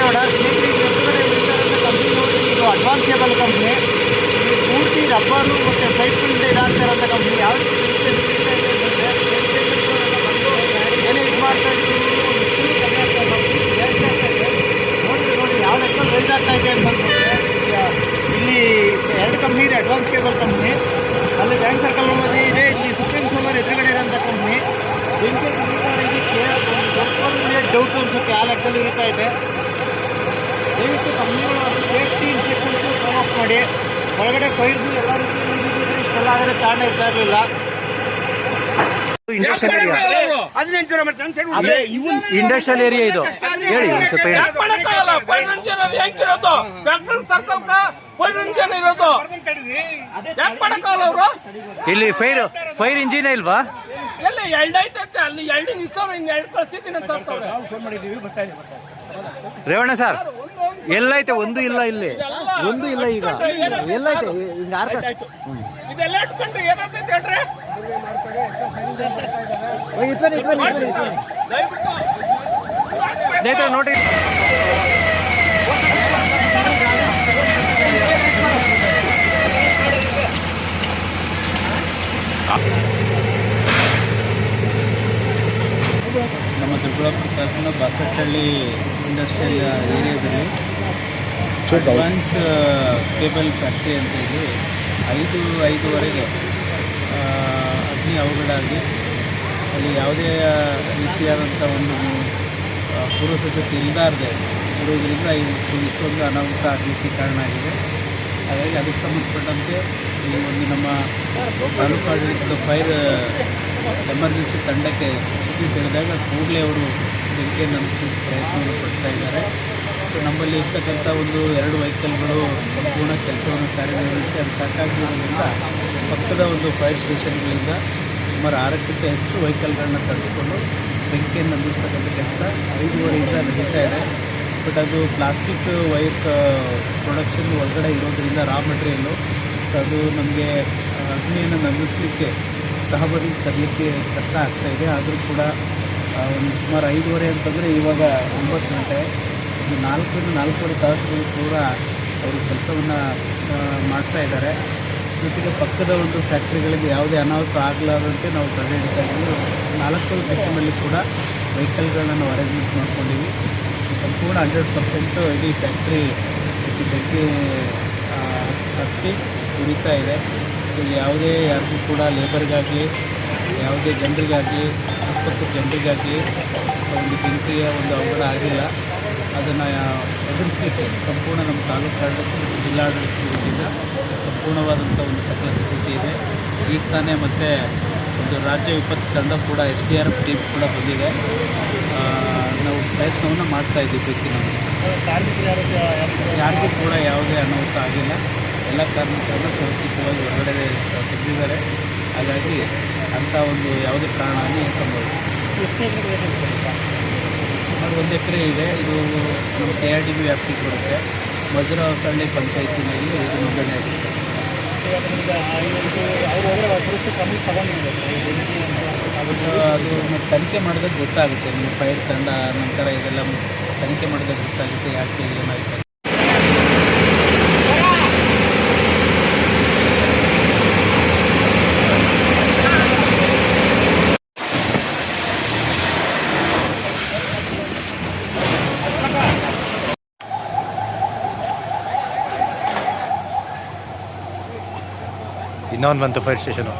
ಕೂಡ ಕಂಪ್ನಿ ನೋಡಿ, ಇದು ಅಡ್ವಾನ್ಸೇಬಲ್ ಕಂಪ್ನಿ. ಪೂರ್ತಿ ರಬ್ಬರು ಮತ್ತು ಪೈಪ್ಗಳಿಂದ ಇದಾಗ್ತಾರಂಥ ಕಂಪ್ನಿ. ಯಾವ ರೀತಿ ಏನೇ ಇದು ಮಾಡ್ತಾ ಇದ್ರು ನೋಡಿ ಯಾವ ಲೆಕ್ಕ ರೈಸ್ ಆಗ್ತಾ ಇದೆ ಅಂತಂದ್ರೆ, ಇಲ್ಲಿ 2 ಕಂಪ್ನಿ ಇದೆ. ಅಡ್ವಾನ್ಸ್ ಕೇಬಲ್ ಕಂಪ್ನಿ, ಅಲ್ಲಿ ಬ್ಯಾಂಕ್ ಸರ್ಕಲ್ ಅನ್ನೋದು ಇದೆ. ಇಲ್ಲಿ ಸುಪ್ರೀಂ ಸೋಲಾರ್ ಎದುರುಗಡೆ ಇರೋಂಥ ಕಂಪ್ನಿ. ಇದಕ್ಕೆ ಡೌಟ್ ಅನ್ಸುತ್ತೆ, ಆ ಲೆಕ್ಕದಲ್ಲಿ ಇರುತ್ತಾ ಇದೆ. ದಯವಿಟ್ಟು ಕಂಪ್ನಿಗಳು ಸೇಫ್ಟಿ ಇನ್ಸ್ಪೆಕ್ಷನ್ಸು ಫಾಲೋ ಅಪ್ ಮಾಡಿ. ಹೊರಗಡೆ ಫೈರ್ದು ಎಲ್ಲ ರೀತಿ ಇಷ್ಟೆಲ್ಲ ಆದರೆ ಕಾರಣ ಇರ್ತಾ ಇರಲಿಲ್ಲ. ಇಂಡಸ್ಟ್ರಿಯಲ್ ಏರಿಯಾ ಇದು, ಹೇಳಿ ಒಂದು ಸ್ವಲ್ಪ ಇಲ್ಲಿ ಫೈರ್ ಇಂಜಿನ್ ಇಲ್ವಾ? ಎಲ್ಲ ಎರಡೈತೆ, ಅಲ್ಲಿ ಎರಡು ನಿಲ್ಸೋರು ಇನ್ನು ಎರಡು ಕಳ್ಸಿದ್ದೀನಿ ಅಂತ ರೇವಣ್ಣ ಸರ್, ಎಲ್ಲೈತೆ? ಒಂದು ಇಲ್ಲ, ಇಲ್ಲಿ ಒಂದು ಇಲ್ಲ. ಈಗ ಎಲ್ಲೈತೆ? ಇದೆಲ್ಲ ಇಟ್ಕೊಂಡ್ರಿ ಏನಾಗ್ತೈತೆ ಹೇಳ್ರಿ. ಸ್ನೇಹಿತರೆ ನೋಡಿ, ನಮ್ಮ ದೊಡ್ಡಬಳ್ಳಾಪುರ ತಾಲೂಕಿನ ಬಾಸಟ್ಟಹಳ್ಳಿ ಇಂಡಸ್ಟ್ರಿಯಲ್ ಏರಿಯಾದಲ್ಲಿ ಅಡ್ವಾನ್ಸ್ ಕೇಬಲ್ ಫ್ಯಾಕ್ಟ್ರಿ ಅಂತ ಹೇಳಿ 5:05ವರೆಗೆ ಅಗ್ನಿ ಅವಘಡ ಆಗಿ ಅಲ್ಲಿ ಯಾವುದೇ ರೀತಿಯಾದಂಥ ಒಂದು ಪೂರ್ವಸಿದ್ಧತೆ ಇಲ್ಲದಾರದೆ ಇರೋದರಿಂದ ಇಷ್ಟೊಂದು ಅನಾಹುತ ಆಗಲಿಕ್ಕೆ ಕಾರಣ ಆಗಿದೆ. ಹಾಗಾಗಿ ಅದಕ್ಕೆ ಸಂಬಂಧಪಟ್ಟಂತೆ ಈ ಒಂದು ನಮ್ಮ ತಾಲೂಕು ಆಡಳಿತದ ಫೈರ್ ಎಮರ್ಜೆನ್ಸಿ ತಂಡಕ್ಕೆ ಸುದ್ದಿ ತಿಳಿದಾಗ ಕೂಡಲೇ ಅವರು ಬೆಂಕಿಯನ್ನು ನಂದಿಸಲಿಕ್ಕೆ ಪ್ರಯತ್ನವನ್ನು ಪಡ್ತಾ ಇದ್ದಾರೆ. ಸೊ ನಮ್ಮಲ್ಲಿ ಇರ್ತಕ್ಕಂಥ 2 ವೆಹಿಕಲ್ಗಳು ಸಂಪೂರ್ಣ ಕೆಲಸವನ್ನು ಕಾರ್ಯನಿರ್ವಹಿಸಿ ಅದು ಸಾಕಾಗಿರೋದ್ರಿಂದ ಪಕ್ಕದ ಒಂದು ಫೈರ್ ಸ್ಟೇಷನ್ಗಳಿಂದ ಸುಮಾರು 6ಕ್ಕಿಂತ ಹೆಚ್ಚು ವೆಹಿಕಲ್ಗಳನ್ನ ತರಿಸ್ಕೊಂಡು ಬೆಂಕಿಯನ್ನು ನಂದಿಸ್ತಕ್ಕಂಥ ಕೆಲಸ 5:15 ನಡೀತಾ ಇದೆ. ಬಟ್ ಅದು ಪ್ಲಾಸ್ಟಿಕ್ ವೈರ್ ಪ್ರೊಡಕ್ಷನ್ ಒಳಗಡೆ ಇರೋದರಿಂದ ರಾ ಮೆಟೀರಿಯಲ್ಲು, ಸೊ ಅದು ನಮಗೆ ಅಗ್ನಿಯನ್ನು ನಂದಿಸಲಿಕ್ಕೆ ತಹಬದಿಗೆ ತರಲಿಕ್ಕೆ ಕಷ್ಟ ಆಗ್ತಾಯಿದೆ. ಆದರೂ ಕೂಡ ಒಂದು ಸುಮಾರು 5:15 ಅಂತಂದರೆ ಇವಾಗ 9 ಗಂಟೆ, 4-4.5 ತಾಸುಗಳು ಕೂಡ ಅವರು ಕೆಲಸವನ್ನು ಮಾಡ್ತಾ ಇದ್ದಾರೆ. ಜೊತೆಗೆ ಪಕ್ಕದ ಒಂದು ಫ್ಯಾಕ್ಟ್ರಿಗಳಿಗೆ ಯಾವುದೇ ಅನಾಹುತ ಆಗಲಾರದಂತೆ ನಾವು ತಡೆ ಹಿಡಿತಾ ಇದ್ದೀವಿ. 4 ದಿಕ್ಕಿನಲ್ಲಿ ಕೂಡ ವೆಹಿಕಲ್ಗಳನ್ನ ನಾವು ಅರೇಂಜ್ಮೆಂಟ್ ಮಾಡ್ಕೊಂಡಿವಿ. ಸಂಪೂರ್ಣ 100% ಇಡೀ ಫ್ಯಾಕ್ಟ್ರಿ ಬೆಂಕಿ ಹತ್ತಿ ಉರಿತಾ ಇದೆ. ಸೊ ಯಾರಿಗೂ ಕೂಡ ಲೇಬರ್ಗಾಗಲಿ ಯಾವುದೇ ಜನರಿಗಾಗಲಿ ಅಕ್ಕಪಕ್ಕ ಜನರಿಗಾಗಲಿ ಒಂದು ಬೆಂಕಿಯ ಒಂದು ಅವಘಡ ಆಗಿಲ್ಲ. ಅದನ್ನು ಎದುರಿಸಲಿಕ್ಕೆ ಸಂಪೂರ್ಣ ನಮ್ಮ ತಾಲೂಕು ಆಡಳಿತ ಮತ್ತು ಜಿಲ್ಲಾಡಳಿತದಿಂದ ಸಂಪೂರ್ಣವಾದಂಥ ಒಂದು ಸಕಲ ಸಿದ್ಧತೆ ಇದೆ. ಈಗ ತಾನೇ ಮತ್ತು ಒಂದು ರಾಜ್ಯ ವಿಪತ್ತು ತಂಡ ಕೂಡ SDRF ಟೀಮ್ ಕೂಡ ಬಂದಿದೆ. ನಾವು ಪ್ರಯತ್ನವನ್ನು ಮಾಡ್ತಾಯಿದ್ದೀವಿ. ಬೆಂಕಿ ಯಾರಿಗೂ ಕೂಡ ಯಾವುದೇ ಅನಾಹುತ ಆಗಿಲ್ಲ. ಎಲ್ಲ ಕಾರ್ಮಿಕರನ್ನು ಸುರಕ್ಷಿತವಾಗಿ ಹೊರಗಡೆ ತೆಗೆದಿದ್ದಾರೆ. ಹಾಗಾಗಿ ಅಂಥ ಒಂದು ಯಾವುದೇ ಪ್ರಾಣಹಾನಿ ಸಂಭವಿಸಿದೆ. ಸುಮಾರು 1 ಎಕರೆ ಇದೆ. ಇದು ನಮ್ಮ KRDB ವ್ಯಾಪ್ತಿಗೆ ಬರುತ್ತೆ. ಮಜುರಹೊಸಳ್ಳಿ ಪಂಚಾಯತಿನಲ್ಲಿ ಇದು ನೋಂದಣಿ ಆಗಿದೆ. ಅದು ತನಿಖೆ ಮಾಡಿದಾಗ ಗೊತ್ತಾಗುತ್ತೆ. ನಿಮ್ಮ ಫೈರ್ ತಂಡ ನಂತರ ಇದೆಲ್ಲ ತನಿಖೆ ಮಾಡಿದಾಗ ಗೊತ್ತಾಗುತ್ತೆ ಯಾಕೆ ಏನಾಯಿತು. ಇನ್ನೊಂದು ಬಂತು ಫೈರ್ ಸ್ಟೇಷನು.